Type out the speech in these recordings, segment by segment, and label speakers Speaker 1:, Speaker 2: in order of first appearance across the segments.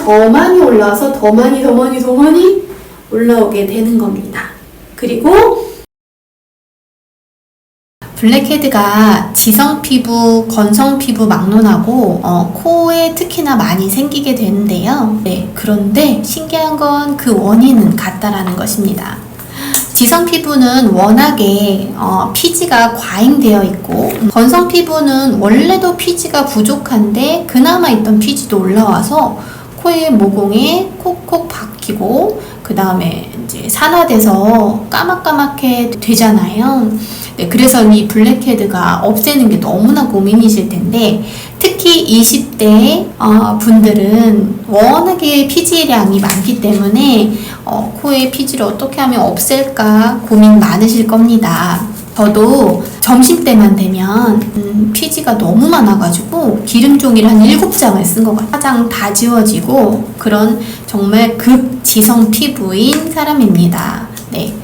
Speaker 1: 더 많이 올라와서 더 많이 올라오게 되는 겁니다. 그리고 블랙헤드가 지성 피부, 건성 피부 막론하고 코에 특히나 많이 생기게 되는데요. 네, 그런데 신기한 건 그 원인은 같다라는 것입니다. 지성 피부는 워낙에 피지가 과잉되어 있고, 건성 피부는 원래도 피지가 부족한데 그나마 있던 피지도 올라와서 코의 모공에 콕콕 박히고 그 다음에 이제 산화돼서 까맣까맣게 되잖아요. 네, 그래서 이 블랙헤드가 없애는 게 너무나 고민이실 텐데, 특히 20대 분들은 워낙에 피지량이 많기 때문에 코의 피지를 어떻게 하면 없앨까 고민 많으실 겁니다. 저도 점심때만 되면 피지가 너무 많아가지고 기름종이를 한 7장을 쓴 것 같아요. 화장 다 지워지고 그런 정말 극지성 피부인 사람입니다. 네.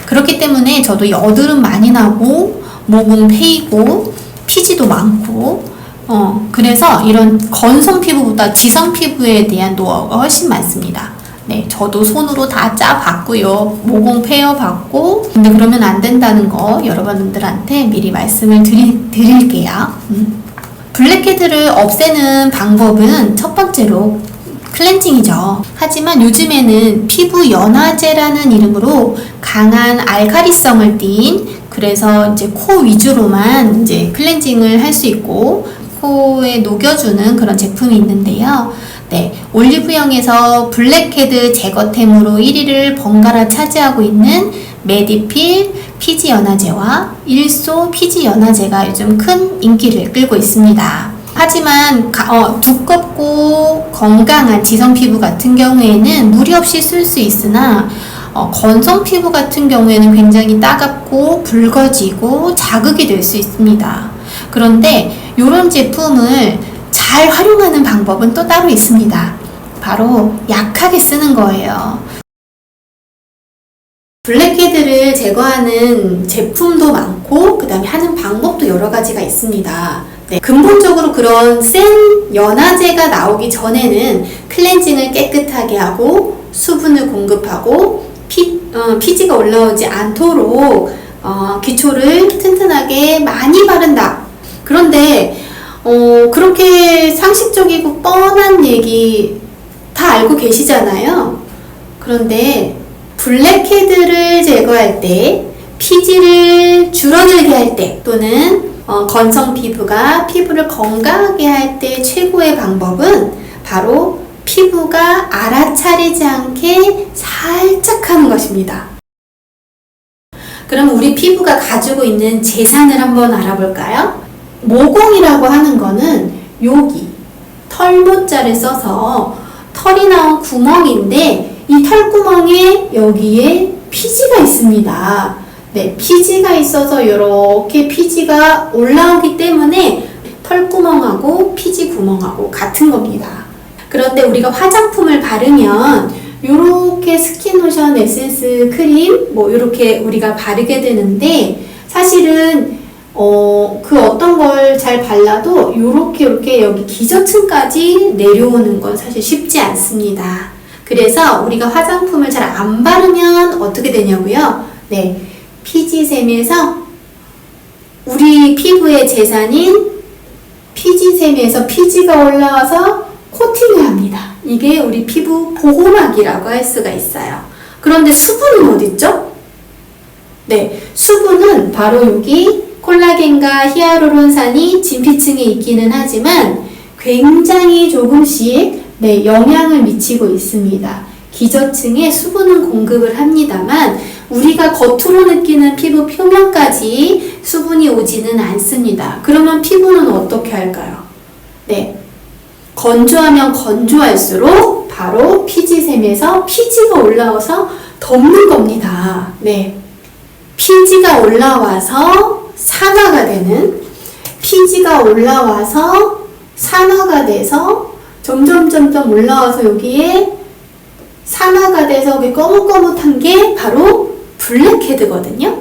Speaker 1: 그렇기 때문에 저도 여드름 많이 나고 모공 패이고 피지도 많고 그래서 이런 건성 피부보다 지성 피부에 대한 노하우가 훨씬 많습니다. 네, 저도 손으로 다 짜봤고요. 모공 페어봤고. 근데 그러면 안 된다는 거 여러분들한테 미리 말씀을 드릴게요. 블랙헤드를 없애는 방법은 첫 번째로 클렌징이죠. 하지만 요즘에는 피부 연화제라는 이름으로 강한 알칼리성을 띤, 그래서 이제 코 위주로만 이제 클렌징을 할 수 있고 코에 녹여주는 그런 제품이 있는데요. 네, 올리브영에서 블랙헤드 제거템으로 1위를 번갈아 차지하고 있는 메디필 피지 연화제와 일소 피지 연화제가 요즘 큰 인기를 끌고 있습니다. 하지만 두껍고 건강한 지성 피부 같은 경우에는 무리 없이 쓸 수 있으나 건성 피부 같은 경우에는 굉장히 따갑고 붉어지고 자극이 될 수 있습니다. 그런데 이런 제품을 잘 활용하는 방법은 또 따로 있습니다. 바로 약하게 쓰는 거예요. 블랙헤드를 제거하는 제품도 많고 그 다음에 하는 방법도 여러 가지가 있습니다. 네, 근본적으로 그런 센 연화제가 나오기 전에는 클렌징을 깨끗하게 하고 수분을 공급하고 피지가 올라오지 않도록 기초를 튼튼하게 많이 바른다. 그런데 그렇게 상식적이고 뻔한 얘기 다 알고 계시잖아요. 그런데 블랙헤드를 제거할 때, 피지를 줄어들게 할 때, 또는 건성 피부가 피부를 건강하게 할 때 최고의 방법은 바로 피부가 알아차리지 않게 살짝 하는 것입니다. 그럼 우리 피부가 가지고 있는 재산을 한번 알아볼까요? 모공이라고 하는 거는 여기 털모자를 써서 털이 나온 구멍인데 이 털구멍에 여기에 피지가 있습니다. 네, 피지가 있어서 이렇게 피지가 올라오기 때문에 털구멍하고 피지 구멍하고 같은 겁니다. 그런데 우리가 화장품을 바르면 이렇게 스킨로션, 에센스, 크림 이렇게 우리가 바르게 되는데 사실은 그 어떤 걸 잘 발라도 이렇게 여기 기저층까지 내려오는 건 사실 쉽지 않습니다. 그래서 우리가 화장품을 잘 안 바르면 어떻게 되냐고요? 네, 피지샘에서 우리 피부의 재산인 피지샘에서 피지가 올라와서 코팅을 합니다. 이게 우리 피부 보호막이라고 할 수가 있어요. 그런데 수분은 어딨죠? 네, 수분은 바로 여기 콜라겐과 히알루론산이 진피층에 있기는 하지만 굉장히 조금씩 영향을 미치고 있습니다. 기저층에 수분은 공급을 합니다만 우리가 겉으로 느끼는 피부 표면까지 수분이 오지는 않습니다. 그러면 피부는 어떻게 할까요? 네, 건조하면 건조할수록 바로 피지샘에서 피지가 올라와서 덮는 겁니다. 네, 피지가 올라와서 산화가 되는, 피지가 올라와서 산화가 돼서 점점 올라와서 여기에 산화가 돼서 여기 거뭇거뭇한 게 바로 블랙헤드거든요.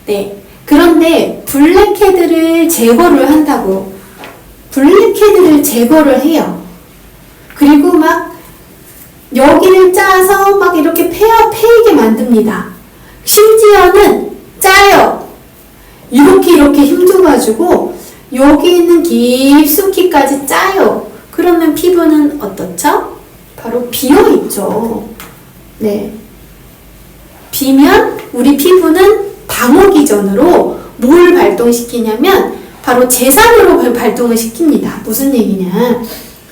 Speaker 1: 네, 그런데 블랙헤드를 제거를 한다고 블랙헤드를 제거를 해요. 그리고 막 여기를 짜서 막 이렇게 패이게 만듭니다. 심지어는 짜요. 이렇게 힘줘가지고 여기 있는 깊숙이까지 짜요. 그러면 피부는 어떻죠? 바로 비어있죠. 네. 비면 우리 피부는 방어 기전으로 뭘 발동시키냐면 바로 재산으로 발동을 시킵니다. 무슨 얘기냐?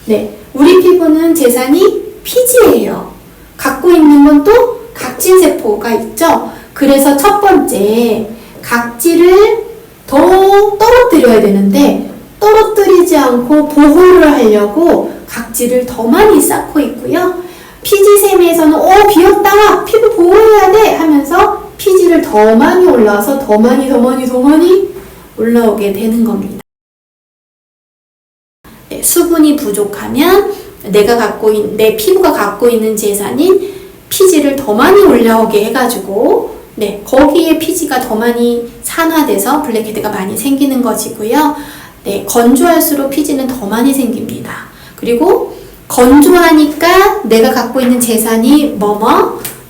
Speaker 1: 네. 우리 피부는 재산이 피지예요. 갖고 있는 건 또 각질세포가 있죠. 그래서 첫 번째, 각질을 더 떨어뜨려야 되는데 떨어뜨리지 않고 보호를 하려고 각질을 더 많이 쌓고 있고요. 피지샘에서는 비었다! 피부 보호해야 돼! 하면서 피지를 더 많이 올라와서 더 많이 올라오게 되는 겁니다. 네, 수분이 부족하면 내 피부가 갖고 있는 재산인 피지를 더 많이 올라오게 해가지고 거기에 피지가 더 많이 산화돼서 블랙헤드가 많이 생기는 것이고요. 네, 건조할수록 피지는 더 많이 생깁니다. 그리고 건조하니까 내가 갖고 있는 재산이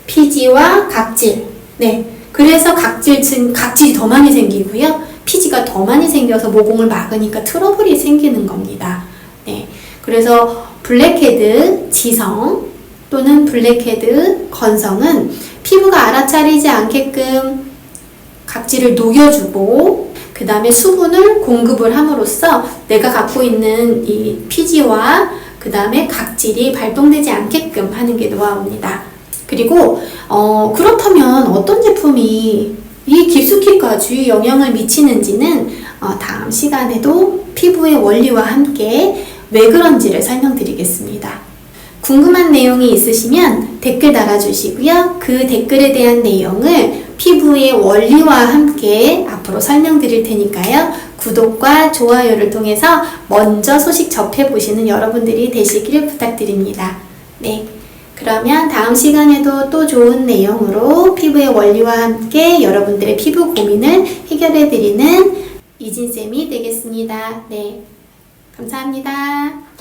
Speaker 1: 피지와 각질. 네, 그래서 각질이 더 많이 생기고요. 피지가 더 많이 생겨서 모공을 막으니까 트러블이 생기는 겁니다. 네, 그래서 블랙헤드 지성 또는 블랙헤드 건성은 피부가 알아차리지 않게끔 각질을 녹여주고 그 다음에 수분을 공급을 함으로써 내가 갖고 있는 이 피지와 그 다음에 각질이 발동되지 않게끔 하는 게 노하우입니다. 그리고 그렇다면 어떤 제품이 이 깊숙이까지 영향을 미치는지는 다음 시간에도 피부의 원리와 함께 왜 그런지를 설명드리겠습니다. 궁금한 내용이 있으시면 댓글 달아주시고요. 그 댓글에 대한 내용을 피부의 원리와 함께 앞으로 설명드릴 테니까요. 구독과 좋아요를 통해서 먼저 소식 접해보시는 여러분들이 되시길 부탁드립니다. 네, 그러면 다음 시간에도 또 좋은 내용으로 피부의 원리와 함께 여러분들의 피부 고민을 해결해드리는 이진쌤이 되겠습니다. 네, 감사합니다.